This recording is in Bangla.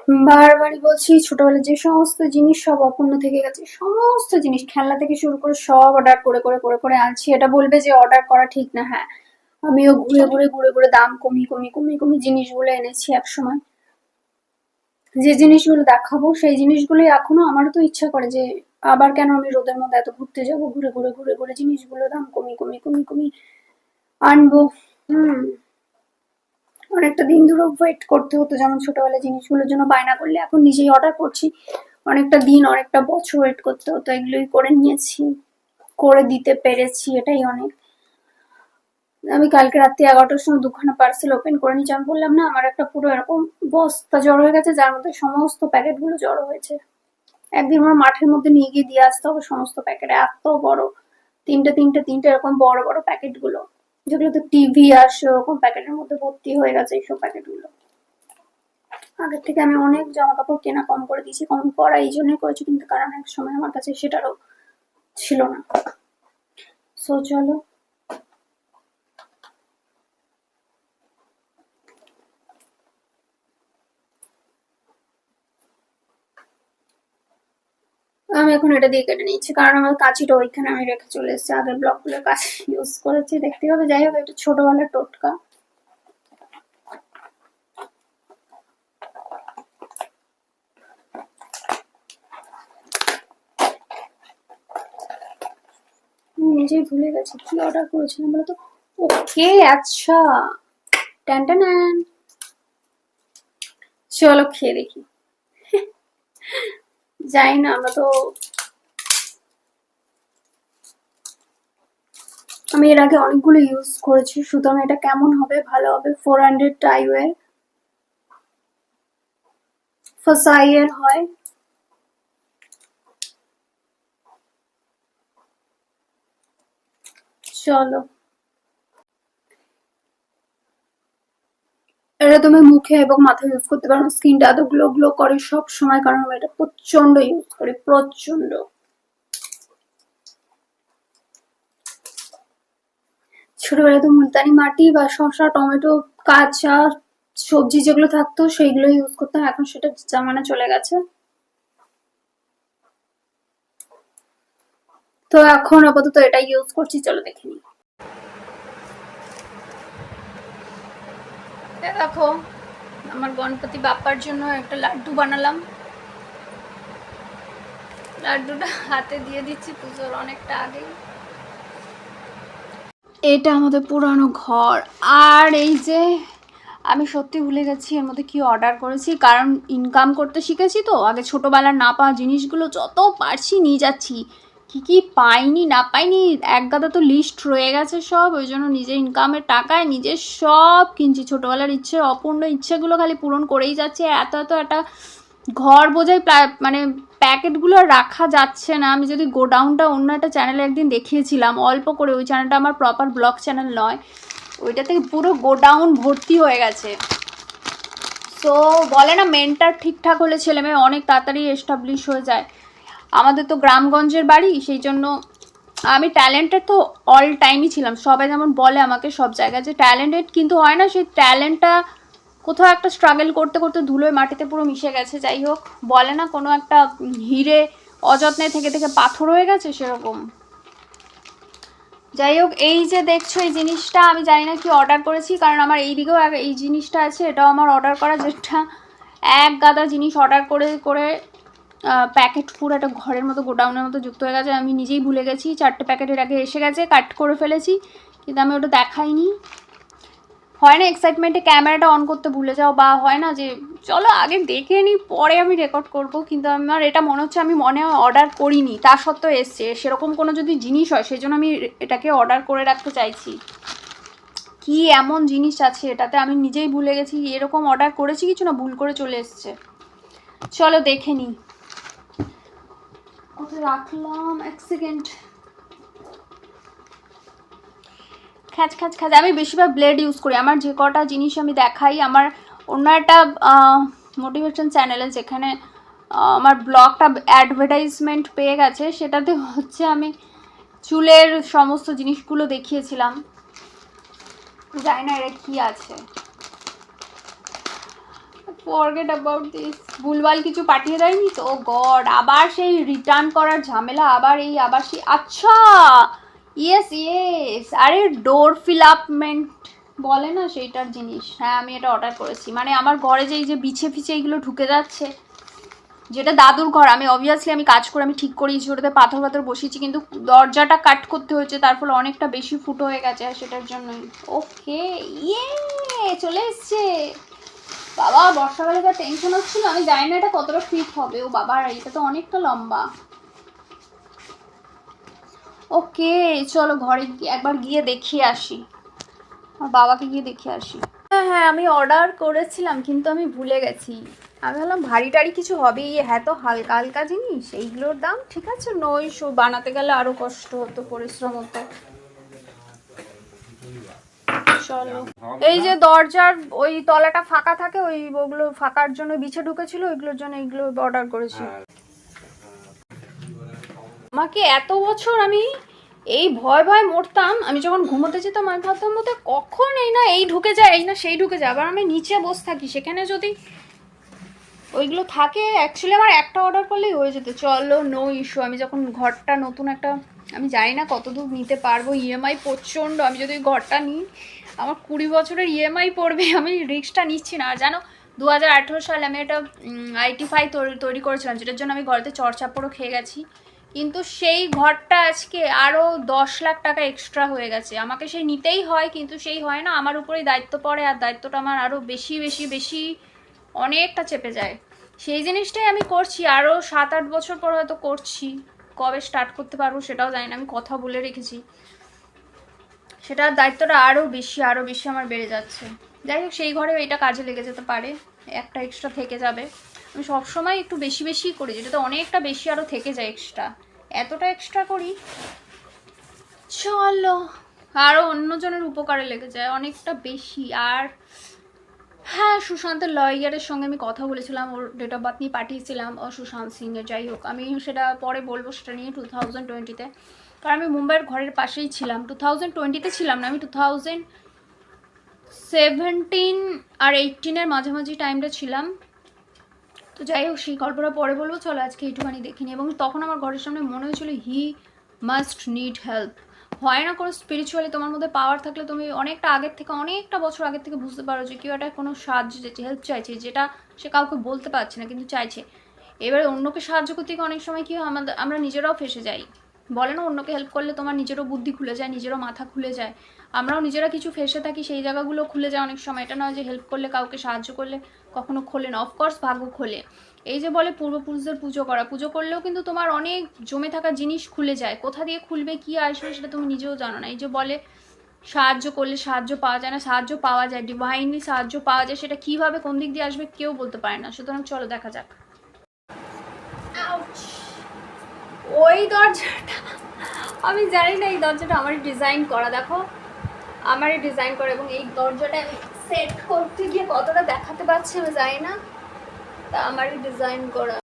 বারবারই বলছি, ছোটবেলায় যে সমস্ত জিনিস সব অপূর্ণ থেকে গেছে, সমস্ত জিনিস খেলনা থেকে শুরু করে সব অর্ডার করে করে করে করে আনছি। এটা বলবে যে অর্ডার করা ঠিক না, হ্যাঁ আমিও ঘুরে ঘুরে ঘুরে ঘুরে দাম কমিয়ে কমিয়ে কমিয়ে কমিয়ে জিনিসগুলো এনেছি এক সময়। যে জিনিসগুলো দেখাবো সেই জিনিসগুলোই এখনো আমারও তো ইচ্ছা করে যে আবার কেন আমি রোদের মধ্যে এত ঘুরতে যাব, ঘুরে ঘুরে ঘুরে ঘুরে জিনিসগুলো দাম কমিয়ে কমিয়ে কমিয়ে কমিয়ে আনবো। হুম। অনেকটা দিন ধরে ওয়েট করতে হতো, যেমন ছোটবেলায় জিনিসগুলোর জন্য বায়না করলে এখন নিজেই অর্ডার করছি। অনেকটা দিন অনেকটা বছর ওয়েট করতে হতো, এগুলোই করে নিয়েছি, করে দিতে পেরেছি, এটাই অনেক। আমি কালকে রাত্রি 11টার সময় দুখানা পার্সেল ওপেন করে নিয়েছি। আমি বললাম না আমার একটা পুরো এরকম বস্তা জড়ো হয়ে গেছে, যার মধ্যে সমস্ত প্যাকেটগুলো জড়ো হয়েছে। একদিন আমার মাঠের মধ্যে নিয়ে গিয়ে দিয়ে আসতে হবে সমস্ত প্যাকেট, এত বড়, তিনটে তিনটে তিনটে এরকম বড় বড় প্যাকেটগুলো, যেগুলোতে টিভি আসে ওরকম প্যাকেটের মধ্যে ভর্তি হয়ে গেছে এইসব প্যাকেটগুলো। আগের থেকে আমি অনেক জামা কাপড় কেনা কম করে দিয়েছি, কম করা এই জন্যই করেছি, কিন্তু কারণ এক সময় আমার কাছে সেটারও ছিল না। সো চলো, আমি এখন এটা দিয়ে কেটে নিচ্ছি, কারণ আমার কাঁচিটা ওইখানে আমি রেখে চলে এসেছি, আগের ব্লকগুলোর কাছে ইউজ করেছি, দেখতে হবে। যাই হোক, এটা ছোটবেলার টোটকা। নিজেই ভুলে গেছি কি অর্ডার করেছিলাম বলতো। ওকে, আচ্ছা, টান টান, চলো খেয়ে দেখি। জানি না, আমরা তো, আমি এর আগে অনেকগুলো ইউজ করেছি, সুতরাং এটা কেমন হবে, ভালো হবে। 400 টাইওয়ের ফসাইয়ের হয়। চলো, এটা তুমি মুখে এবং মাথায় ইউজ করতে পারো, স্কিনটা এত গ্লো গ্লো করে সব সময়, কারণ আমি এটা প্রচন্ড ইউজ করি, প্রচন্ড। ছোটবেলায় তো মুলতানি মাটি বা শসা টমেটো কাঁচা সবজি যেগুলো থাকতো সেইগুলো ইউজ করতাম, এখন সেটা জামানা চলে গেছে। তো এখন আপাতত এটা ইউজ করছি, চলো দেখে নিই। দেখো, আমার গণপতি বাপ্পার জন্য একটা লাড্ডু বানালাম, লাড্ডুটা হাতে দিয়ে দিচ্ছি পুজোর অনেকটা আগেই। এটা আমাদের পুরানো ঘর, আর এই যে আমি সত্যি ভুলে গেছি এর মধ্যে কি অর্ডার করেছি, কারণ ইনকাম করতে শিখেছি তো। আগে ছোটোবেলার না পাওয়া জিনিসগুলো যত পারছি নিয়ে যাচ্ছি, কি কি পাইনি না পাইনি এক গাদা তো লিস্ট রয়ে গেছে সব, ওই জন্য নিজের ইনকামের টাকায় নিজের সব কিনছি। ছোটোবেলার ইচ্ছে, অপূর্ণ ইচ্ছেগুলো খালি পূরণ করেই যাচ্ছে। এত এত একটা ঘর বোঝাই মানে প্যাকেটগুলো রাখা যাচ্ছে না। আমি যদি গোডাউনটা অন্য একটা চ্যানেলে একদিন দেখিয়েছিলাম অল্প করে, ওই চ্যানেলটা আমার প্রপার ব্লগ চ্যানেল নয়, ওইটা থেকে পুরো গোডাউন ভর্তি হয়ে গেছে। তো বলে না মেন্টার ঠিকঠাক হলে ছেলে মেয়ে অনেক তাড়াতাড়ি এস্টাবলিশ হয়ে যায়। আমাদের তো গ্রামগঞ্জের বাড়ি, সেই জন্য আমি ট্যালেন্টেড তো অল টাইমই ছিলাম। সবাই যেমন বলে আমাকে সব জায়গায় যে ট্যালেন্টেড, কিন্তু হয় না সেই ট্যালেন্টটা কোথাও একটা স্ট্রাগল করতে করতে ধুলোয় মাটিতে পুরো মিশে গেছে। যাই হোক, বলে না কোনো একটা হিরে অযত্নে থেকে থেকে পাথর হয়ে গেছে, সেরকম। যাই হোক, এই যে দেখছো এই জিনিসটা আমি জানি না কি অর্ডার করেছি, কারণ আমার এই দিকেও এই জিনিসটা আছে, এটাও আমার অর্ডার করা, যেটা এক গাদা জিনিস অর্ডার করে করে প্যাকেট পুরো একটা ঘরের মতো গোডাউনের মতো যুক্ত হয়ে গেছে। আমি নিজেই ভুলে গেছি, 4টে প্যাকেটের আগে এসে গেছে, কাট করে ফেলেছি, কিন্তু আমি ওটা দেখাইনি। হয় না এক্সাইটমেন্টে ক্যামেরাটা অন করতে ভুলে যাও, বা হয় না যে চলো আগে দেখে নিই পরে আমি রেকর্ড করব, কিন্তু আমার এটা মনে হচ্ছে আমি মনে হয় অর্ডার করিনি, তা সত্ত্বেও এসছে। সেরকম কোনো যদি জিনিস হয় সেই জন্য আমি এটাকে অর্ডার করে রাখতে চাইছি। কি এমন জিনিস আছে এটাতে আমি নিজেই ভুলে গেছি, এরকম অর্ডার করেছি কিছু না, ভুল করে চলে এসছে। চলো দেখে নিই কোথায় রাখলাম, এক সেকেন্ড। খ্যাচ খ্যাচ খ্যাচ, আমি বেশিরভাগ ব্লেড ইউজ করি। আমার যে কটা জিনিস আমি দেখাই, আমার অন্য একটা মোটিভেশন চ্যানেলে যেখানে আমার ব্লগটা অ্যাডভার্টাইজমেন্ট পেয়ে গেছে, সেটাতে হচ্ছে আমি চুলের সমস্ত জিনিসগুলো দেখিয়েছিলাম। জানি না এটা কি আছে, ফরগেট অ্যাবাউট দিস। ভুলভাল কিছু পাঠিয়ে দেয়নি তো? গড, আবার সেই রিটার্ন করার ঝামেলা, আবার সেই আচ্ছা ইয়েস ইয়েস, আরে ডোর ফিলাপমেন্ট বলে না সেইটার জিনিস। হ্যাঁ আমি এটা অর্ডার করেছি। মানে আমার ঘরে যে এই যে বিছে ফিছে এইগুলো ঢুকে যাচ্ছে, যেটা দাদুর ঘর, আমি অবভিয়াসলি আমি কাজ করে আমি ঠিক করিয়েছি, ওটাতে পাথর পাথর বসিয়েছি, কিন্তু দরজাটা কাট করতে হয়েছে, তার ফলে অনেকটা বেশি ফুটো হয়ে গেছে, আর সেটার জন্যই। ওকে ইয়ে চলে এসছে। বাবা বর্ষাকালে যা টেনশন হচ্ছিল, আমি জানি না এটা কতটা ফিট হবে। ও বাবা এটা তো অনেকটা লম্বা। ওকে চলো ঘরে একবার গিয়ে দেখিয়ে আসি, আমার বাবাকে গিয়ে দেখিয়ে আসি। হ্যাঁ হ্যাঁ আমি অর্ডার করেছিলাম, কিন্তু আমি ভুলে গেছি। আমি ভাবলাম ভারী টারি কিছু হবেই, হ্যাঁ তো হালকা হালকা জিনিস, এইগুলোর দাম ঠিক আছে 900, বানাতে গেলে আরো কষ্ট হতো, পরিশ্রম হতো। চলো, এই যে দরজার ওই তলাটা ফাঁকা থাকে, ওগুলো ফাঁকার জন্য বিছে ঢুকেছিল, ওইগুলোর জন্য এইগুলো অর্ডার করেছি। আমাকে এত বছর আমি এই ভয় ভয় মরতাম, আমি যখন ঘুমোতে যেতাম আমি ভাবতাম মতো কখন এই ঢুকে যায়, এই না সেই ঢুকে যায়, আবার আমি নিচে বসে থাকি, সেখানে যদি ওইগুলো থাকে। অ্যাকচুয়ালি আমার একটা অর্ডার করলেই হয়ে যেত। চলো নো ইস্যু। আমি যখন ঘরটা নতুন একটা, আমি জানি না কতদূর নিতে পারবো, ইএমআই প্রচণ্ড, আমি যদি ওই ঘরটা নিই আমার 20 বছরের ইএমআই পড়বে, আমি রিস্কটা নিচ্ছি না। আর জানো 2018 সালে আমি একটা IT5 তৈরি করেছিলাম, যেটার জন্য আমি ঘরেতে চড়চাপড়ও খেয়ে গেছি, কিন্তু সেই ঘরটা আজকে আরও 10 লাখ টাকা এক্সট্রা হয়ে গেছে। আমাকে সেই নিতেই হয়, কিন্তু সেই হয় না, আমার উপরেই দায়িত্ব পড়ে, আর দায়িত্বটা আমার আরও বেশি বেশি বেশি অনেকটা চেপে যায়। সেই জিনিসটাই আমি করছি, আরও 7-8 বছর পর হয়তো করছি। কবে স্টার্ট করতে পারবো সেটাও জানি না, আমি কথা বলে রেখেছি, সেটার দায়িত্বটা আরও বেশি আমার বেড়ে যাচ্ছে। যাই হোক সেই ঘরে এটা কাজে লেগে যেতে পারে, একটা এক্সট্রা থেকে যাবে। আমি সবসময় একটু বেশি বেশি করি, যেটাতে অনেকটা বেশি আরও থেকে যায় এক্সট্রা, এতটা এক্সট্রা করি। চলো, আরও অন্যজনের উপকারে লেগে যায় অনেকটা বেশি। আর হ্যাঁ, সুশান্তের লয়ারের সঙ্গে আমি কথা বলেছিলাম, ওর ডেট অফ বার্থ নিয়ে পাঠিয়েছিলাম, ও সুশান্ত সিংয়ের। যাই হোক আমি সেটা পরে বলবো, সেটা নিয়ে 2020-তে, কারণ আমি মুম্বাইয়ের ঘরের পাশেই ছিলাম। 2020-তে ছিলাম না, আমি 2017 আর 18-এর মাঝামাঝি টাইমটা ছিলাম। তো যাই হোক সেই গল্পটা পরে বলবো, চলো আজকে এইটুখানি দেখিনি। এবং তখন আমার ঘরের সামনে মনে হয়েছিল হি মাস্ট নিড হেল্প। হয় না কোনো স্পিরিচুয়ালি তোমার মধ্যে পাওয়ার থাকলে তুমি অনেকটা আগের থেকে, অনেকটা বছর আগের থেকে বুঝতে পারো যে কেউ একটা কোনো সাহায্য চাইছে, হেল্প চাইছে, যেটা সে কাউকে বলতে পারছে না কিন্তু চাইছে। এবারে অন্যকে সাহায্য করতে গিয়ে অনেক সময় কি হয়, আমরা নিজেরাও ফেসে যাই। বলে না অন্যকে হেল্প করলে তোমার নিজেরও বুদ্ধি খুলে যায়, নিজেরও মাথা খুলে যায়। আমরাও নিজেরা কিছু ফেসে থাকি, সেই জায়গাগুলো খুলে যায় অনেক সময়। এটা নয় যে হেল্প করলে, কাউকে সাহায্য করলে কখনো খোলে না, অফকোর্স ভাগ্য খোলে। এই যে বলে পূর্বপুরুষদের পুজো করা, পুজো করলেও কিন্তু তোমার অনেক জমে থাকা জিনিস খুলে যায়। কোথা দিয়ে খুলবে, কি আসবে সেটা তুমি নিজেও জানো না। এই যে বলে সাহায্য করলে সাহায্য পাওয়া যায় না, সাহায্য পাওয়া যায়, ডিভাইনলি সাহায্য পাওয়া যায়, সেটা কিভাবে কোন দিক দিয়ে আসবে কেউ বলতে পারে না। সুতরাং চলো দেখা যাক। ওই দরজাটা আমি জানি না, এই দরজাটা আমারই ডিজাইন করা, দেখো আমারই ডিজাইন করা, এবং এই দরজাটা আমি সেট করতে গিয়ে কতটা দেখাতে পারছি আমি জানি না, তা আমারই ডিজাইন করা।